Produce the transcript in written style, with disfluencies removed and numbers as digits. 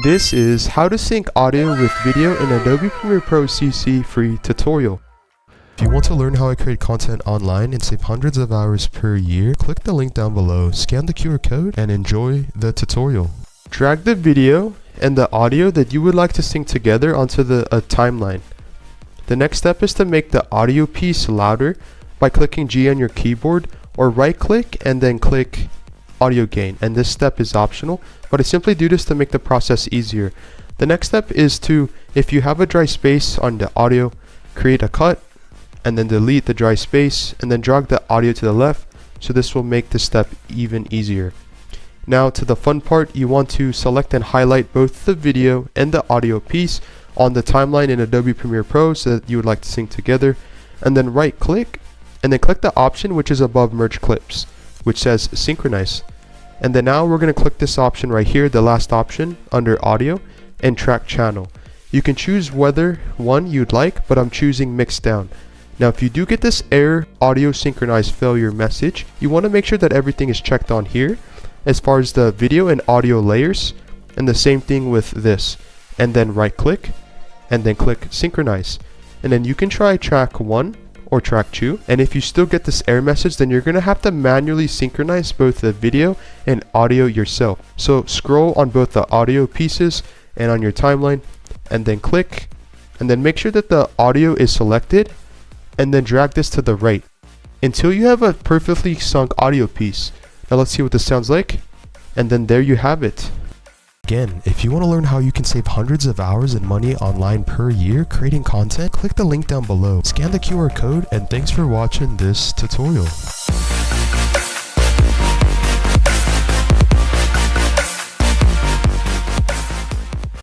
This is how to sync audio with video in Adobe Premiere Pro CC free tutorial. If you want to learn how I create content online and save hundreds of hours per year, click the link down below, scan the QR code, and enjoy the tutorial. Drag the video and the audio that you would like to sync together onto a timeline. The next step is to make the audio piece louder by clicking G on your keyboard, or right click and then click audio gain, and this step is optional, but I simply do this to make the process easier. The next step is to, if you have a dry space on the audio, create a cut and then delete the dry space and then drag the audio to the left, so this will make this step even easier. Now to the fun part, you want to select and highlight both the video and the audio piece on the timeline in Adobe Premiere Pro so that you would like to sync together, and then right click and then click the option which is above merge clips, which says synchronize. And then now we're going to click this option right here, the last option under audio, and track channel. You can choose whether one you'd like, but I'm choosing mix down. Now if you do get this error audio synchronize failure message, you want to make sure that everything is checked on here as far as the video and audio layers, and the same thing with this. And then right click and then click synchronize, and then you can try track 1 or track 2, and if you still get this error message, then you're going to have to manually synchronize both the video and audio yourself. So scroll on both the audio pieces and on your timeline, and then click, and then make sure that the audio is selected, and then drag this to the right until you have a perfectly sunk audio piece. Now let's see what this sounds like, and then there you have it. Again, if you want to learn how you can save hundreds of hours and money online per year creating content, click the link down below, scan the QR code, and thanks for watching this tutorial.